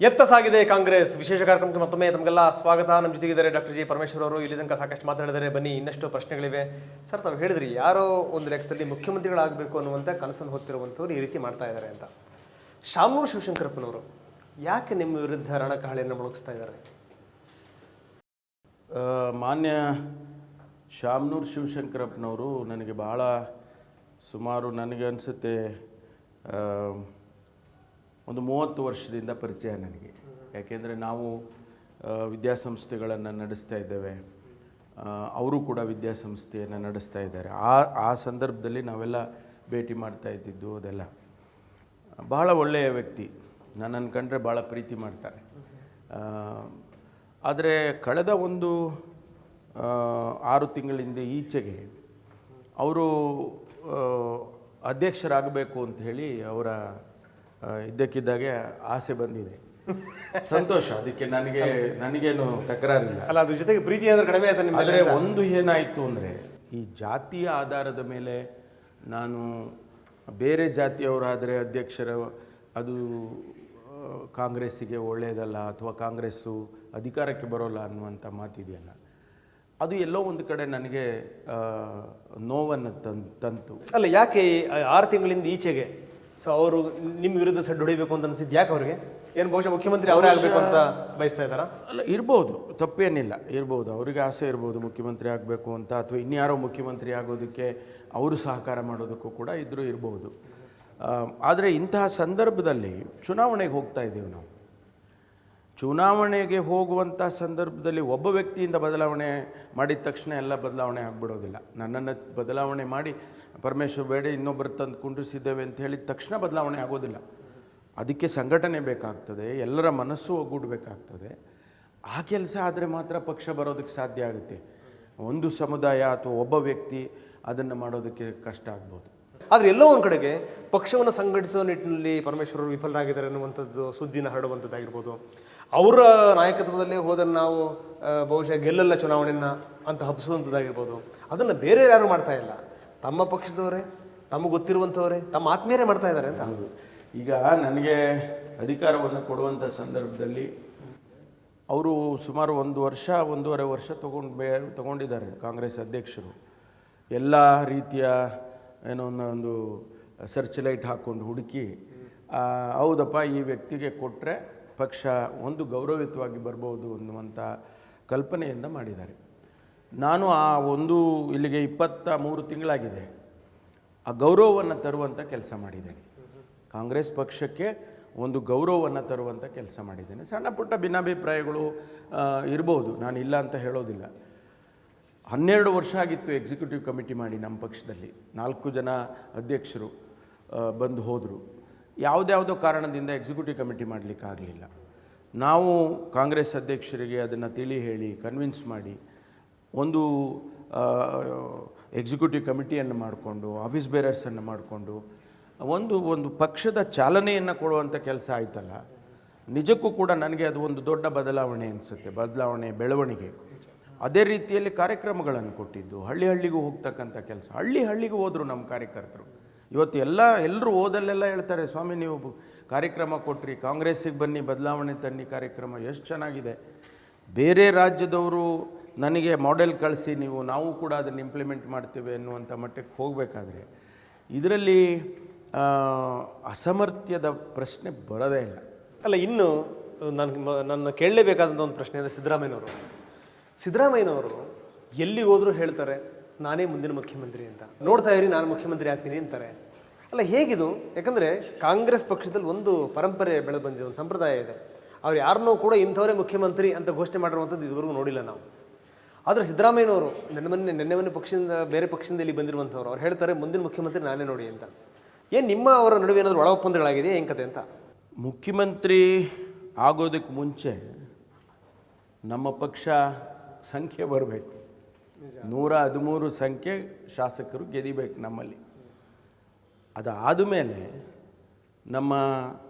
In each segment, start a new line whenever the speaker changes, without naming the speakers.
ಎತ್ತ ಸಾಗಿದೆ ಕಾಂಗ್ರೆಸ್ ವಿಶೇಷ ಕಾರ್ಯಕ್ರಮಕ್ಕೆ ಮತ್ತೊಮ್ಮೆ ತಮಗೆಲ್ಲ ಸ್ವಾಗತ. ನಮ್ಮ ಜೊತೆಗಿದ್ದಾರೆ ಡಾಕ್ಟರ್ ಜಿ ಪರಮೇಶ್ವರ್ ಅವರು. ಇಲ್ಲಿ ತನಕ ಸಾಕಷ್ಟು ಮಾತಾಡಿದರೆ, ಬನ್ನಿ ಇನ್ನಷ್ಟು ಪ್ರಶ್ನೆಗಳಿವೆ. ಸರ್, ತಾವು ಹೇಳಿದ್ರಿ ಯಾರೋ ಒಂದು ಲೆಕ್ಕದಲ್ಲಿ ಮುಖ್ಯಮಂತ್ರಿಗಳಾಗಬೇಕು ಅನ್ನುವಂಥ ಕನಸನ್ನು ಹೊತ್ತಿರುವಂಥವ್ರು ಈ ರೀತಿ ಮಾಡ್ತಾ ಇದ್ದಾರೆ ಅಂತ. ಶಾಮನೂರು ಶಿವಶಂಕರಪ್ಪನವರು ಯಾಕೆ ನಿಮ್ಮ ವಿರುದ್ಧ ರಣಕಹಳೆಯನ್ನು ಮೊಳಗಿಸ್ತಾ ಇದ್ದಾರೆ?
ಮಾನ್ಯ ಶಾಮನೂರು ಶಿವಶಂಕರಪ್ಪನವರು ನನಗೆ ಭಾಳ ಸುಮಾರು ನನಗೆ ಅನಿಸುತ್ತೆ ಒಂದು 30 ವರ್ಷದಿಂದ ಪರಿಚಯ ನನಗೆ. ಯಾಕೆಂದರೆ ನಾವು ವಿದ್ಯಾಸಂಸ್ಥೆಗಳನ್ನು ನಡೆಸ್ತಾ ಇದ್ದೇವೆ, ಅವರು ಕೂಡ ವಿದ್ಯಾಸಂಸ್ಥೆಯನ್ನು ನಡೆಸ್ತಾ ಇದ್ದಾರೆ. ಆ ಸಂದರ್ಭದಲ್ಲಿ ನಾವೆಲ್ಲ ಭೇಟಿ ಮಾಡ್ತಾ ಇದ್ದಿದ್ದು ಅದೆಲ್ಲ. ಬಹಳ ಒಳ್ಳೆಯ ವ್ಯಕ್ತಿ, ನನ್ನನ್ನು ಕಂಡ್ರೆ ಭಾಳ ಪ್ರೀತಿ ಮಾಡ್ತಾರೆ. ಆದರೆ ಕಳೆದ ಒಂದು 6 ತಿಂಗಳಿಂದ ಈಚೆಗೆ ಅವರು ಅಧ್ಯಕ್ಷರಾಗಬೇಕು ಅಂತ ಹೇಳಿ ಅವರ ಇದ್ದಕ್ಕಿದ್ದಾಗೆ ಆಸೆ ಬಂದಿದೆ. ಸಂತೋಷ, ಅದಕ್ಕೆ ನನಗೇನು ತಕರಾರಿಲ್ಲ.
ಅಲ್ಲ, ಅದ್ರ ಜೊತೆಗೆ ಪ್ರೀತಿ ಅಂದರೆ ಕಡಿಮೆ ಆಯ್ತು.
ಆದರೆ ಒಂದು ಏನಾಯಿತು ಅಂದರೆ, ಈ ಜಾತಿಯ ಆಧಾರದ ಮೇಲೆ ನಾನು ಬೇರೆ ಜಾತಿಯವರಾದರೆ ಅಧ್ಯಕ್ಷರ ಅದು ಕಾಂಗ್ರೆಸ್ಸಿಗೆ ಒಳ್ಳೆಯದಲ್ಲ, ಅಥವಾ ಕಾಂಗ್ರೆಸ್ಸು ಅಧಿಕಾರಕ್ಕೆ ಬರೋಲ್ಲ ಅನ್ನುವಂಥ ಮಾತಿದೆಯಲ್ಲ, ಅದು ಎಲ್ಲೋ ಒಂದು ಕಡೆ ನನಗೆ ನೋವನ್ನು ತಂತು.
ಅಲ್ಲ, ಯಾಕೆ 6 ತಿಂಗಳಿಂದ ಈಚೆಗೆ ಅವರು ನಿಮ್ಮ ವಿರುದ್ಧ ಸಡ್ಡು ಹೊಡಿಬೇಕು ಅಂತ ಅನಿಸಿದ್ದು ಯಾಕೆ ಅವ್ರಿಗೆ? ಏನು ಬಹುಶಃ ಮುಖ್ಯಮಂತ್ರಿ ಅವರೇ ಆಗಬೇಕು ಅಂತ ಬಯಸ್ತಾ ಇದ್ದಾರಾ?
ಅಲ್ಲ, ಇರ್ಬೋದು, ತಪ್ಪೇನಿಲ್ಲ, ಇರ್ಬೋದು, ಅವರಿಗೆ ಆಸೆ ಇರ್ಬೋದು ಮುಖ್ಯಮಂತ್ರಿ ಆಗಬೇಕು ಅಂತ, ಅಥವಾ ಇನ್ಯಾರೋ ಮುಖ್ಯಮಂತ್ರಿ ಆಗೋದಕ್ಕೆ ಅವರು ಸಹಕಾರ ಮಾಡೋದಕ್ಕೂ ಕೂಡ ಇರ್ಬೋದು. ಆದರೆ ಇಂತಹ ಸಂದರ್ಭದಲ್ಲಿ ಚುನಾವಣೆಗೆ ಹೋಗ್ತಾ ಇದ್ದೀವಿ ನಾವು. ಚುನಾವಣೆಗೆ ಹೋಗುವಂಥ ಸಂದರ್ಭದಲ್ಲಿ ಒಬ್ಬ ವ್ಯಕ್ತಿಯಿಂದ ಬದಲಾವಣೆ ಮಾಡಿದ ತಕ್ಷಣ ಎಲ್ಲ ಬದಲಾವಣೆ ಆಗಿಬಿಡೋದಿಲ್ಲ. ನನ್ನನ್ನು ಬದಲಾವಣೆ ಮಾಡಿ ಪರಮೇಶ್ವರ್ ಬೇಡ ಇನ್ನೊಬ್ಬರು ತಂದು ಕುಂಡ್ರಿಸಿದ್ದೇವೆ ಅಂತ ಹೇಳಿದ ತಕ್ಷಣ ಬದಲಾವಣೆ ಆಗೋದಿಲ್ಲ. ಅದಕ್ಕೆ ಸಂಘಟನೆ ಬೇಕಾಗ್ತದೆ, ಎಲ್ಲರ ಮನಸ್ಸು ಒಗ್ಗೂಡಬೇಕಾಗ್ತದೆ. ಆ ಕೆಲಸ ಆದರೆ ಮಾತ್ರ ಪಕ್ಷ ಬರೋದಕ್ಕೆ ಸಾಧ್ಯ ಆಗುತ್ತೆ. ಒಂದು ಸಮುದಾಯ ಅಥವಾ ಒಬ್ಬ ವ್ಯಕ್ತಿ ಅದನ್ನು ಮಾಡೋದಕ್ಕೆ ಕಷ್ಟ ಆಗ್ಬೋದು.
ಆದರೆ ಎಲ್ಲೋ ಒಂದು ಕಡೆಗೆ ಪಕ್ಷವನ್ನು ಸಂಘಟಿಸುವ ನಿಟ್ಟಿನಲ್ಲಿ ಪರಮೇಶ್ವರರು ವಿಫಲರಾಗಿದ್ದಾರೆ ಅನ್ನುವಂಥದ್ದು ಸುದ್ದಿನ ಹರಡುವಂಥದ್ದಾಗಿರ್ಬೋದು. ಅವರ ನಾಯಕತ್ವದಲ್ಲೇ ಹೋದರೆ ನಾವು ಬಹುಶಃ ಗೆಲ್ಲಲ್ಲ ಚುನಾವಣೆಯನ್ನು ಅಂತ ಹಬ್ಬಿಸುವಂಥದ್ದಾಗಿರ್ಬೋದು. ಅದನ್ನು ಬೇರೆ ಯಾರು ಮಾಡ್ತಾ ಇಲ್ಲ, ತಮ್ಮ ಪಕ್ಷದವರೇ, ತಮಗೆ ಗೊತ್ತಿರುವಂಥವರೇ, ತಮ್ಮ ಆತ್ಮೀಯರೇ ಮಾಡ್ತಾ ಇದ್ದಾರೆ ಅಂತ.
ಈಗ ನನಗೆ ಅಧಿಕಾರವನ್ನು ಕೊಡುವಂಥ ಸಂದರ್ಭದಲ್ಲಿ ಅವರು ಸುಮಾರು 1.5 ವರ್ಷ ತಗೊಂಡಿದ್ದಾರೆ ಕಾಂಗ್ರೆಸ್ ಅಧ್ಯಕ್ಷರು. ಎಲ್ಲ ರೀತಿಯ ಏನೋ ಒಂದು ಸರ್ಚ್ ಲೈಟ್ ಹಾಕ್ಕೊಂಡು ಹುಡುಕಿ, ಹೌದಪ್ಪ ಈ ವ್ಯಕ್ತಿಗೆ ಕೊಟ್ಟರೆ ಪಕ್ಷ ಒಂದು ಗೌರವಯುತವಾಗಿ ಬರ್ಬೋದು ಅನ್ನುವಂಥ ಕಲ್ಪನೆಯಿಂದ ಮಾಡಿದ್ದಾರೆ. ನಾನು ಇಲ್ಲಿಗೆ 23 ತಿಂಗಳಾಗಿದೆ, ಆ ಗೌರವವನ್ನು ತರುವಂಥ ಕೆಲಸ ಮಾಡಿದ್ದೇನೆ. ಕಾಂಗ್ರೆಸ್ ಪಕ್ಷಕ್ಕೆ ಒಂದು ಗೌರವವನ್ನು ತರುವಂಥ ಕೆಲಸ ಮಾಡಿದ್ದೇನೆ. ಸಣ್ಣ ಪುಟ್ಟ ಭಿನ್ನಾಭಿಪ್ರಾಯಗಳು ಇರ್ಬೋದು, ನಾನು ಇಲ್ಲ ಅಂತ ಹೇಳೋದಿಲ್ಲ. 12 ವರ್ಷ ಆಗಿತ್ತು ಎಕ್ಸಿಕ್ಯೂಟಿವ್ ಕಮಿಟಿ ಮಾಡಿ ನಮ್ಮ ಪಕ್ಷದಲ್ಲಿ. 4 ಜನ ಅಧ್ಯಕ್ಷರು ಬಂದು ಹೋದರು. ಯಾವುದ್ಯಾವುದೋ ಕಾರಣದಿಂದ ಎಕ್ಸಿಕ್ಯೂಟಿವ್ ಕಮಿಟಿ ಮಾಡಲಿಕ್ಕಾಗಲಿಲ್ಲ. ನಾವು ಕಾಂಗ್ರೆಸ್ ಅಧ್ಯಕ್ಷರಿಗೆ ಅದನ್ನು ತಿಳಿ ಹೇಳಿ ಕನ್ವಿನ್ಸ್ ಮಾಡಿ ಒಂದು ಎಕ್ಸಿಕ್ಯೂಟಿವ್ ಕಮಿಟಿಯನ್ನು ಮಾಡಿಕೊಂಡು, ಆಫೀಸ್ ಬೇರರ್ಸನ್ನು ಮಾಡಿಕೊಂಡು ಒಂದು ಪಕ್ಷದ ಚಾಲನೆಯನ್ನು ಕೊಡುವಂಥ ಕೆಲಸ ಆಯ್ತಲ್ಲ, ನಿಜಕ್ಕೂ ಕೂಡ ನನಗೆ ಅದು ಒಂದು ದೊಡ್ಡ ಬದಲಾವಣೆ ಅನಿಸುತ್ತೆ. ಬೆಳವಣಿಗೆ. ಅದೇ ರೀತಿಯಲ್ಲಿ ಕಾರ್ಯಕ್ರಮಗಳನ್ನು ಕೊಟ್ಟಿದ್ದು, ಹಳ್ಳಿಗೂ ಹೋಗ್ತಕ್ಕಂಥ ಕೆಲಸ. ಹಳ್ಳಿಗೂ ಹೋದರು ನಮ್ಮ ಕಾರ್ಯಕರ್ತರು. ಇವತ್ತು ಎಲ್ಲರೂ ಓದಲ್ಲೆಲ್ಲ ಹೇಳ್ತಾರೆ, ಸ್ವಾಮಿ ನೀವು ಕಾರ್ಯಕ್ರಮ ಕೊಟ್ರಿ, ಕಾಂಗ್ರೆಸ್ಸಿಗೆ ಬನ್ನಿ, ಬದಲಾವಣೆ ತನ್ನಿ ಕಾರ್ಯಕ್ರಮ ಎಷ್ಟು ಚೆನ್ನಾಗಿದೆ. ಬೇರೆ ರಾಜ್ಯದವರು ನನಗೆ ಮಾಡೆಲ್ ಕಳಿಸಿ ನಾವು ಕೂಡ ಅದನ್ನು ಇಂಪ್ಲಿಮೆಂಟ್ ಮಾಡ್ತೇವೆ ಅನ್ನುವಂಥ ಮಟ್ಟಕ್ಕೆ ಹೋಗಬೇಕಾದ್ರೆ ಇದರಲ್ಲಿ ಅಸಮರ್ಥ್ಯದ ಪ್ರಶ್ನೆ ಬರೋದೇ ಇಲ್ಲ.
ಅಲ್ಲ, ಇನ್ನು ನನ್ನ ಕೇಳಲೇಬೇಕಾದಂಥ ಒಂದು ಪ್ರಶ್ನೆ ಅಂದರೆ ಸಿದ್ದರಾಮಯ್ಯನವರು ಎಲ್ಲಿ ಹೋದರೂ ಹೇಳ್ತಾರೆ ನಾನೇ ಮುಂದಿನ ಮುಖ್ಯಮಂತ್ರಿ ಅಂತ. ನೋಡ್ತಾ ಇರಿ, ನಾನು ಮುಖ್ಯಮಂತ್ರಿ ಆಗ್ತೀನಿ ಅಂತಾರೆ. ಅಲ್ಲ, ಹೇಗಿದು? ಯಾಕಂದರೆ ಕಾಂಗ್ರೆಸ್ ಪಕ್ಷದಲ್ಲಿ ಒಂದು ಪರಂಪರೆ ಬೆಳೆದು ಬಂದಿದೆ, ಒಂದು ಸಂಪ್ರದಾಯ ಇದೆ. ಅವ್ರು ಯಾರನ್ನೂ ಕೂಡ ಇಂಥವರೇ ಮುಖ್ಯಮಂತ್ರಿ ಅಂತ ಘೋಷಣೆ ಮಾಡಿರುವಂಥದ್ದು ಇದುವರೆಗೂ ನೋಡಿಲ್ಲ ನಾವು. ಆದರೆ ಸಿದ್ದರಾಮಯ್ಯನವರು ನೆನ್ನೆ ಬೇರೆ ಪಕ್ಷದಿಂದ ಇಲ್ಲಿ ಬಂದಿರುವಂಥವ್ರು, ಅವ್ರು ಹೇಳ್ತಾರೆ ಮುಂದಿನ ಮುಖ್ಯಮಂತ್ರಿ ನಾನೇ ನೋಡಿ ಅಂತ. ಏನು ನಿಮ್ಮ ಅವರ ನಡುವೆ ಏನಾದರೂ ಒಳ ಒಪ್ಪಂದಗಳಾಗಿದೆ ಏನು ಕತೆ ಅಂತ?
ಮುಖ್ಯಮಂತ್ರಿ ಆಗೋದಕ್ಕೆ ಮುಂಚೆ ನಮ್ಮ ಪಕ್ಷ ಸಂಖ್ಯೆ ಬರಬೇಕು. 113 ಸಂಖ್ಯೆ ಶಾಸಕರು ಗೆದಿಬೇಕು ನಮ್ಮಲ್ಲಿ. ಅದಾದ ಮೇಲೆ ನಮ್ಮ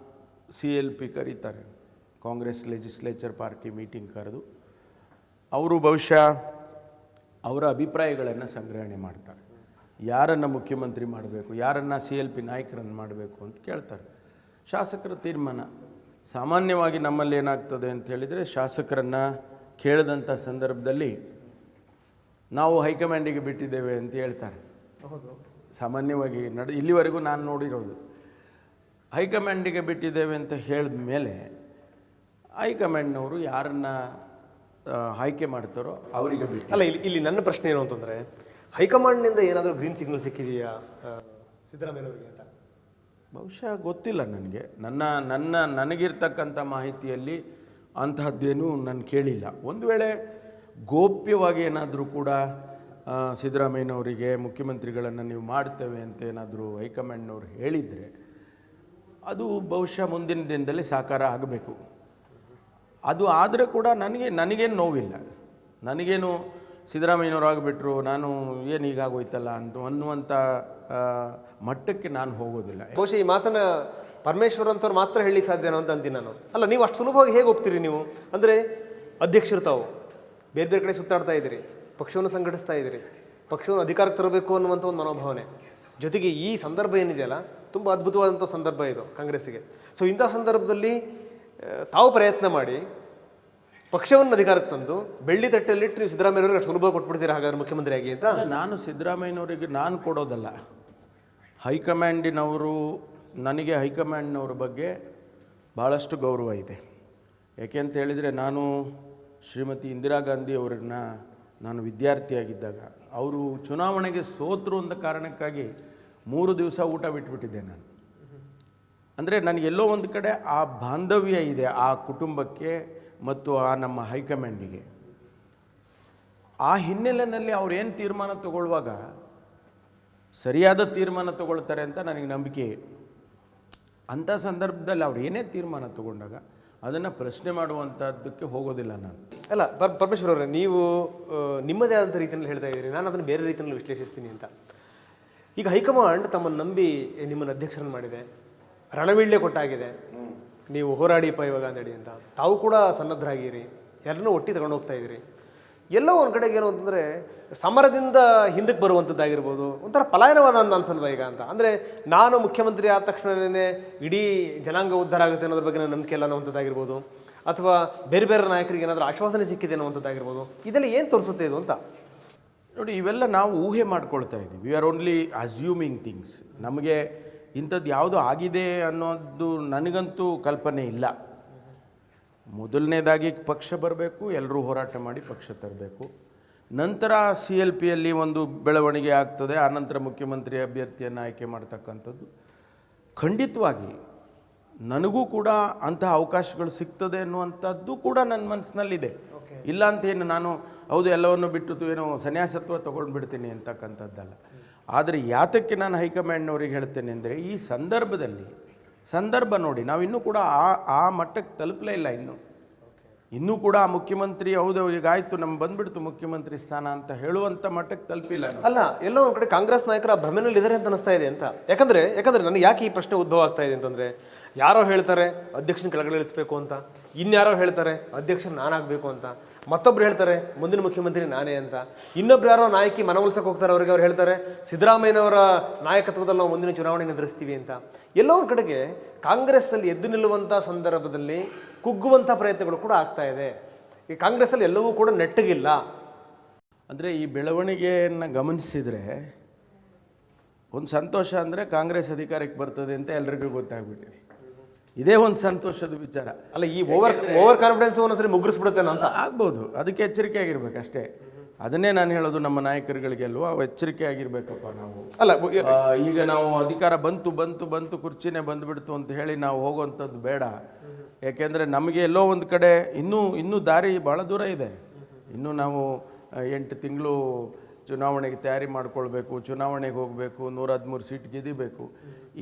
CLP ಕರೀತಾರೆ, ಕಾಂಗ್ರೆಸ್ ಲೆಜಿಸ್ಲೇಚರ್ ಪಾರ್ಟಿ ಮೀಟಿಂಗ್ ಕರೆದು ಅವರು ಬಹುಶಃ ಅವರ ಅಭಿಪ್ರಾಯಗಳನ್ನು ಸಂಗ್ರಹಣೆ ಮಾಡ್ತಾರೆ. ಯಾರನ್ನು ಮುಖ್ಯಮಂತ್ರಿ ಮಾಡಬೇಕು, ಯಾರನ್ನು CLP ನಾಯಕರನ್ನು ಮಾಡಬೇಕು ಅಂತ ಕೇಳ್ತಾರೆ. ಶಾಸಕರ ತೀರ್ಮಾನ ಸಾಮಾನ್ಯವಾಗಿ ನಮ್ಮಲ್ಲಿ ಏನಾಗ್ತದೆ ಅಂತ ಹೇಳಿದರೆ, ಶಾಸಕರನ್ನು ಕೇಳಿದಂಥ ಸಂದರ್ಭದಲ್ಲಿ ನಾವು ಹೈಕಮಾಂಡಿಗೆ ಬಿಟ್ಟಿದ್ದೇವೆ ಅಂತ ಹೇಳ್ತಾರೆ.
ಹೌದು,
ಸಾಮಾನ್ಯವಾಗಿ ಇಲ್ಲಿವರೆಗೂ ನಾನು ನೋಡಿರೋದು. ಹೈಕಮಾಂಡಿಗೆ ಬಿಟ್ಟಿದ್ದೇವೆ ಅಂತ ಹೇಳಿದ ಮೇಲೆ ಹೈಕಮಾಂಡ್ನವರು ಯಾರನ್ನ ಆಯ್ಕೆ ಮಾಡ್ತಾರೋ ಅವರಿಗೆ ಬಿಟ್ಟು.
ಅಲ್ಲ, ಇಲ್ಲಿ ನನ್ನ ಪ್ರಶ್ನೆ ಏನು ಅಂತಂದರೆ, ಹೈಕಮಾಂಡ್ನಿಂದ ಏನಾದರೂ ಗ್ರೀನ್ ಸಿಗ್ನಲ್ ಸಿಕ್ಕಿದೆಯಾ ಸಿದ್ದರಾಮಯ್ಯನವರಿಗೆ ಅಂತ?
ಬಹುಶಃ ಗೊತ್ತಿಲ್ಲ ನನಗೆ. ನನಗಿರ್ತಕ್ಕಂಥ ಮಾಹಿತಿಯಲ್ಲಿ ಅಂತಹದ್ದೇನೂ ನಾನು ಕೇಳಿಲ್ಲ. ಒಂದು ವೇಳೆ ಗೋಪ್ಯವಾಗಿ ಏನಾದರೂ ಕೂಡ ಸಿದ್ದರಾಮಯ್ಯನವರಿಗೆ ಮುಖ್ಯಮಂತ್ರಿಗಳನ್ನು ನೀವು ಮಾಡ್ತೇವೆ ಅಂತ ಏನಾದರೂ ಹೈಕಮಾಂಡ್ನವ್ರು ಹೇಳಿದರೆ ಅದು ಬಹುಶಃ ಮುಂದಿನ ದಿನದಲ್ಲಿ ಸಾಕಾರ ಆಗಬೇಕು. ಅದು ಆದರೆ ಕೂಡ ನನಗೇನು ನೋವಿಲ್ಲ. ನನಗೇನು ಸಿದ್ದರಾಮಯ್ಯನವ್ರು ಆಗಿಬಿಟ್ರು, ನಾನು ಏನು ಹೀಗಾಗೋಯ್ತಲ್ಲ ಅನ್ನುವಂಥ ಮಟ್ಟಕ್ಕೆ ನಾನು ಹೋಗೋದಿಲ್ಲ.
ಬಹುಶಃ ಈ ಮಾತನ್ನು ಪರಮೇಶ್ವರ್ ಅಂತವ್ರು ಮಾತ್ರ ಹೇಳಲಿಕ್ಕೆ ಸಾಧ್ಯನೋ ಅಂತ ಅಂತೀನಿ ನಾನು. ಅಲ್ಲ, ನೀವು ಅಷ್ಟು ಸುಲಭವಾಗಿ ಹೇಗೆ ಒಪ್ತೀರಿ ನೀವು? ಅಂದರೆ ಅಧ್ಯಕ್ಷರು ತಾವು ಬೇರೆ ಬೇರೆ ಕಡೆ ಸುತ್ತಾಡ್ತಾ ಇದ್ದೀರಿ, ಪಕ್ಷವನ್ನು ಸಂಘಟಿಸ್ತಾ ಇದ್ದೀರಿ, ಪಕ್ಷವನ್ನು ಅಧಿಕಾರಕ್ಕೆ ತರಬೇಕು ಅನ್ನುವಂಥ ಒಂದು ಮನೋಭಾವನೆ ಜೊತೆಗೆ ಈ ಸಂದರ್ಭ ಏನಿದೆಯಲ್ಲ ತುಂಬ ಅದ್ಭುತವಾದಂಥ ಸಂದರ್ಭ ಇದು ಕಾಂಗ್ರೆಸ್ಸಿಗೆ. ಸೊ ಇಂಥ ಸಂದರ್ಭದಲ್ಲಿ ತಾವು ಪ್ರಯತ್ನ ಮಾಡಿ ಪಕ್ಷವನ್ನು ಅಧಿಕಾರಕ್ಕೆ ತಂದು ಬೆಳ್ಳಿ ತಟ್ಟೆಯಲ್ಲಿಟ್ಟು ನೀವು ಸಿದ್ದರಾಮಯ್ಯವ್ರಿಗೆ ಅಷ್ಟು ಸುಲಭ ಕೊಟ್ಬಿಡ್ತೀರಾ ಹಾಗಾದ್ರೆ ಮುಖ್ಯಮಂತ್ರಿ ಆಗಿ ಅಂತ?
ನಾನು ಸಿದ್ದರಾಮಯ್ಯನವರಿಗೆ ನಾನು ಕೊಡೋದಲ್ಲ, ಹೈಕಮಾಂಡಿನವರು. ನನಗೆ ಹೈಕಮಾಂಡ್ನವ್ರ ಬಗ್ಗೆ ಭಾಳಷ್ಟು ಗೌರವ ಇದೆ. ಯಾಕೆ ಅಂತ ಹೇಳಿದರೆ, ನಾನು ಶ್ರೀಮತಿ ಇಂದಿರಾ ಗಾಂಧಿ ಅವರನ್ನ ನಾನು ವಿದ್ಯಾರ್ಥಿಯಾಗಿದ್ದಾಗ ಅವರು ಚುನಾವಣೆಗೆ ಸೋತರು ಅಂದ ಕಾರಣಕ್ಕಾಗಿ 3 ದಿವಸ ಊಟ ಬಿಟ್ಬಿಟ್ಟಿದ್ದೆ ನಾನು. ಅಂದರೆ ನನಗೆಲ್ಲೋ ಒಂದು ಕಡೆ ಆ ಬಾಂಧವ್ಯ ಇದೆ ಆ ಕುಟುಂಬಕ್ಕೆ ಮತ್ತು ಆ ನಮ್ಮ ಹೈಕಮಾಂಡಿಗೆ. ಆ ಹಿನ್ನೆಲೆಯಲ್ಲಿ ಅವ್ರು ಏನು ತೀರ್ಮಾನ ತಗೊಳ್ಳುವಾಗ ಸರಿಯಾದ ತೀರ್ಮಾನ ತಗೊಳ್ತಾರೆ ಅಂತ ನನಗೆ ನಂಬಿಕೆ. ಅಂಥ ಸಂದರ್ಭದಲ್ಲಿ ಅವ್ರು ಏನೇ ತೀರ್ಮಾನ ತಗೊಂಡಾಗ ಅದನ್ನು ಪ್ರಶ್ನೆ ಮಾಡುವಂಥದ್ದಕ್ಕೆ ಹೋಗೋದಿಲ್ಲ ನಾನು.
ಅಲ್ಲ, ಪರಮೇಶ್ವರ್ ಅವರೇ, ನೀವು ನಿಮ್ಮದೇ ಆದಂಥ ರೀತಿಯಲ್ಲಿ ಹೇಳ್ತಾ ಇದ್ದೀರಿ, ನಾನು ಅದನ್ನು ಬೇರೆ ರೀತಿಯಲ್ಲಿ ವಿಶ್ಲೇಷಿಸ್ತೀನಿ ಅಂತ. ಈಗ ಹೈಕಮಾಂಡ್ ತಮ್ಮನ್ನು ನಂಬಿ ನಿಮ್ಮನ್ನು ಅಧ್ಯಕ್ಷರನ್ನು ಮಾಡಿದೆ, ರಣವೀಳ್ಯ ಕೊಟ್ಟಾಗಿದೆ, ನೀವು ಹೋರಾಡಿಪ್ಪ ಇವಾಗ ಅಂತೇಳಿ ಅಂತ. ತಾವು ಕೂಡ ಸನ್ನದ್ಧರಾಗಿರಿ, ಎಲ್ಲರನ್ನೂ ಒಟ್ಟಿ ತಗೊಂಡು ಹೋಗ್ತಾ ಇದ್ದೀರಿ. ಎಲ್ಲೋ ಒಂದು ಕಡೆಗೆ ಏನು ಅಂತಂದರೆ ಸಮರದಿಂದ ಹಿಂದಕ್ಕೆ ಬರುವಂಥದ್ದಾಗಿರ್ಬೋದು, ಒಂಥರ ಪಲಾಯನವಾದ ಅನ್ಸಲ್ವ ಈಗ ಅಂತ. ಅಂದರೆ ನಾನು ಮುಖ್ಯಮಂತ್ರಿ ಆದ ತಕ್ಷಣವೇ ಇಡೀ ಜನಾಂಗ ಉದ್ಧಾರ ಆಗುತ್ತೆ ಅನ್ನೋದ್ರ ಬಗ್ಗೆ ನಂಬಿಕೆ ಇಲ್ಲ ಅನ್ನೋವಂಥದ್ದಾಗಿರ್ಬೋದು, ಅಥವಾ ಬೇರೆ ಬೇರೆ ನಾಯಕರಿಗೆ ಏನಾದರೂ ಆಶ್ವಾಸನೆ ಸಿಕ್ಕಿದೆ ಅನ್ನೋವಂಥದ್ದಾಗಿರ್ಬೋದು. ಇದೆಲ್ಲ ಏನು ತೋರಿಸುತ್ತೆ ಇದು ಅಂತ
ನೋಡಿ. ಇವೆಲ್ಲ ನಾವು ಊಹೆ ಮಾಡ್ಕೊಳ್ತಾ ಇದ್ದೀವಿ. We are only assuming things. ನಮಗೆ ಇಂಥದ್ದು ಯಾವುದು ಆಗಿದೆ ಅನ್ನೋದು ನನಗಂತೂ ಕಲ್ಪನೆ ಇಲ್ಲ. ಮೊದಲನೇದಾಗಿ ಪಕ್ಷ ಬರಬೇಕು, ಎಲ್ಲರೂ ಹೋರಾಟ ಮಾಡಿ ಪಕ್ಷ ತರಬೇಕು. ನಂತರ CLPಯಲ್ಲಿ ಒಂದು ಬೆಳವಣಿಗೆ ಆಗ್ತದೆ, ಆನಂತರ ಮುಖ್ಯಮಂತ್ರಿ ಅಭ್ಯರ್ಥಿಯನ್ನು ಆಯ್ಕೆ ಮಾಡ್ತಕ್ಕಂಥದ್ದು. ಖಂಡಿತವಾಗಿ ನನಗೂ ಕೂಡ ಅಂತಹ ಅವಕಾಶಗಳು ಸಿಗ್ತದೆ ಅನ್ನುವಂಥದ್ದು ಕೂಡ ನನ್ನ ಮನಸ್ಸಿನಲ್ಲಿದೆ. ಇಲ್ಲ ಅಂತೇನು ನಾನು ಹೌದು ಎಲ್ಲವನ್ನು ಬಿಟ್ಟು ಏನೋ ಸನ್ಯಾಸತ್ವ ತೊಗೊಂಡು ಬಿಡ್ತೀನಿ ಅಂತಕ್ಕಂಥದ್ದಲ್ಲ. ಆದರೆ ಯಾತಕ್ಕೆ ನಾನು ಹೈಕಮಾಂಡ್ನವ್ರಿಗೆ ಹೇಳ್ತೇನೆ ಅಂದರೆ, ಈ ಸಂದರ್ಭ ನೋಡಿ, ನಾವು ಇನ್ನೂ ಕೂಡ ಆ ಮಟ್ಟಕ್ಕೆ ತಲುಪಲೇ ಇಲ್ಲ. ಇನ್ನೂ ಕೂಡ ಮುಖ್ಯಮಂತ್ರಿ ಹೌದು ಈಗ ಆಯಿತು ನಮ್ಗೆ ಬಂದ್ಬಿಡ್ತು ಮುಖ್ಯಮಂತ್ರಿ ಸ್ಥಾನ ಅಂತ ಹೇಳುವಂಥ ಮಟ್ಟಕ್ಕೆ ತಲುಪಿಲ್ಲ.
ಅಲ್ಲ, ಎಲ್ಲೋ ಒಂದು ಕಡೆ ಕಾಂಗ್ರೆಸ್ ನಾಯಕರ ಭ್ರಮೆನಲ್ಲಿ ಇದ್ದಾರೆ ಅಂತ ಅನಿಸ್ತಾ ಇದೆ ಅಂತ. ಯಾಕಂದರೆ ನನಗೆ ಯಾಕೆ ಈ ಪ್ರಶ್ನೆ ಉದ್ಭವ ಆಗ್ತಾ ಇದೆ ಅಂತಂದರೆ, ಯಾರೋ ಹೇಳ್ತಾರೆ ಅಧ್ಯಕ್ಷನ ಕೆಳಗಡೆ ಇಳಿಸ್ಬೇಕು ಅಂತ, ಇನ್ಯಾರೋ ಹೇಳ್ತಾರೆ ಅಧ್ಯಕ್ಷರು ನಾನಾಗಬೇಕು ಅಂತ, ಮತ್ತೊಬ್ರು ಹೇಳ್ತಾರೆ ಮುಂದಿನ ಮುಖ್ಯಮಂತ್ರಿ ನಾನೇ ಅಂತ, ಇನ್ನೊಬ್ರು ಯಾರೋ ನಾಯಕಿ ಮನವೊಲಿಸಕ್ಕೆ ಹೋಗ್ತಾರೆ, ಅವ್ರಿಗೆ ಅವ್ರು ಹೇಳ್ತಾರೆ ಸಿದ್ದರಾಮಯ್ಯನವರ ನಾಯಕತ್ವದಲ್ಲಿ ನಾವು ಮುಂದಿನ ಚುನಾವಣೆ ಎದುರಿಸ್ತೀವಿ ಅಂತ. ಎಲ್ಲೋ ಒಂದು ಕಡೆಗೆ ಕಾಂಗ್ರೆಸ್ಸಲ್ಲಿ ಎದ್ದು ನಿಲ್ಲುವಂಥ ಸಂದರ್ಭದಲ್ಲಿ ಕುಗ್ಗುವಂಥ ಪ್ರಯತ್ನಗಳು ಕೂಡ ಆಗ್ತಾ ಇದೆ. ಈ ಕಾಂಗ್ರೆಸ್ಸಲ್ಲಿ ಎಲ್ಲವೂ ಕೂಡ ನೆಟ್ಟಗಿಲ್ಲ.
ಅಂದರೆ ಈ ಬೆಳವಣಿಗೆಯನ್ನು ಗಮನಿಸಿದರೆ ಒಂದು ಸಂತೋಷ ಅಂದರೆ ಕಾಂಗ್ರೆಸ್ ಅಧಿಕಾರಕ್ಕೆ ಬರ್ತದೆ ಅಂತ ಎಲ್ರಿಗೂ ಗೊತ್ತಾಗ್ಬಿಟ್ಟಿದೆ. ಇದೇ ಒಂದು ಸಂತೋಷದ ವಿಚಾರ.
ಅಲ್ಲ, ಈ ಓವರ್ ಕಾನ್ಫಿಡೆನ್ಸ್ ಒಂದೊಂದ್ಸರಿ ಮುಗ್ರಿಸ್ಬಿಡುತ್ತೆ ಅಂತ
ಆಗ್ಬೋದು. ಅದಕ್ಕೆ ಎಚ್ಚರಿಕೆ ಆಗಿರ್ಬೇಕು ಅಷ್ಟೇ. ಅದನ್ನೇ ನಾನು ಹೇಳೋದು ನಮ್ಮ ನಾಯಕರುಗಳಿಗೆಲ್ವ ಎಚ್ಚರಿಕೆ ಆಗಿರ್ಬೇಕಪ್ಪ ನಾವು.
ಅಲ್ಲ,
ಈಗ ನಾವು ಅಧಿಕಾರ ಬಂತು ಕುರ್ಚಿನೇ ಬಂದುಬಿಡ್ತು ಅಂತ ಹೇಳಿ ನಾವು ಹೋಗುವಂಥದ್ದು ಬೇಡ. ಯಾಕೆಂದರೆ ನಮಗೆ ಎಲ್ಲೋ ಒಂದು ಕಡೆ ಇನ್ನೂ ದಾರಿ ಭಾಳ ದೂರ ಇದೆ. ಇನ್ನೂ ನಾವು 8 ತಿಂಗಳು ಚುನಾವಣೆಗೆ ತಯಾರಿ ಮಾಡಿಕೊಳ್ಬೇಕು, ಚುನಾವಣೆಗೆ ಹೋಗಬೇಕು, 113 ಸೀಟ್ ಗೆದಿಬೇಕು.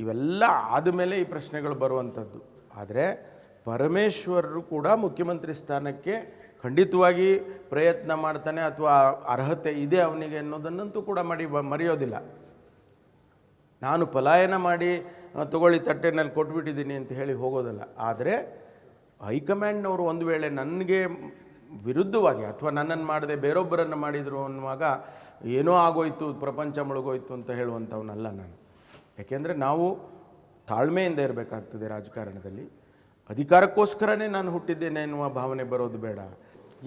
ಇವೆಲ್ಲ ಆದಮೇಲೆ ಈ ಪ್ರಶ್ನೆಗಳು ಬರುವಂಥದ್ದು. ಆದರೆ ಪರಮೇಶ್ವರರು ಕೂಡ ಮುಖ್ಯಮಂತ್ರಿ ಸ್ಥಾನಕ್ಕೆ ಖಂಡಿತವಾಗಿ ಪ್ರಯತ್ನ ಮಾಡ್ತಾನೆ, ಅಥವಾ ಅರ್ಹತೆ ಇದೆ ಅವನಿಗೆ ಅನ್ನೋದನ್ನಂತೂ ಕೂಡ ಮರೆಯೋದಿಲ್ಲ. ನಾನು ಪಲಾಯನ ಮಾಡಿ ತಗೊಳ್ಳಿ ತಟ್ಟೆನಲ್ಲಿ ಕೊಟ್ಬಿಟ್ಟಿದ್ದೀನಿ ಅಂತ ಹೇಳಿ ಹೋಗೋದಲ್ಲ. ಆದರೆ ಹೈಕಮಾಂಡ್ನವರು ಒಂದು ವೇಳೆ ನನಗೆ ವಿರುದ್ಧವಾಗಿ ಅಥವಾ ನನ್ನನ್ನು ಮಾಡದೆ ಬೇರೊಬ್ಬರನ್ನು ಮಾಡಿದರು ಅನ್ನುವಾಗ ಏನೋ ಆಗೋಯ್ತು, ಪ್ರಪಂಚ ಮುಳುಗೋಯ್ತು ಅಂತ ಹೇಳುವಂಥವನಲ್ಲ ನಾನು. ಯಾಕೆಂದರೆ ನಾವು ತಾಳ್ಮೆಯಿಂದ ಇರಬೇಕಾಗ್ತದೆ ರಾಜಕಾರಣದಲ್ಲಿ. ಅಧಿಕಾರಕ್ಕೋಸ್ಕರನೇ ನಾನು ಹುಟ್ಟಿದ್ದೇನೆ ಎನ್ನುವ ಭಾವನೆ ಬರೋದು ಬೇಡ.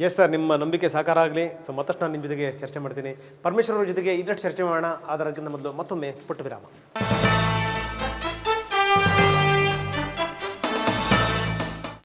ಎಸ್ ಸರ್, ನಿಮ್ಮ ನಂಬಿಕೆ ಸಾಕಾರ ಆಗಲಿ. ಸೊ ಮತ್ತಷ್ಟು ನಾನು ನಿಮ್ಮ ಜೊತೆಗೆ ಚರ್ಚೆ ಮಾಡ್ತೀನಿ. ಪರಮೇಶ್ವರ್ ಅವ್ರ ಜೊತೆಗೆ ಇನ್ನಷ್ಟು ಚರ್ಚೆ ಮಾಡೋಣ. ಅದಕ್ಕಿಂತ ಮೊದಲು ಮತ್ತೊಮ್ಮೆ ಪುಟ್ಟ ವಿರಾಮ.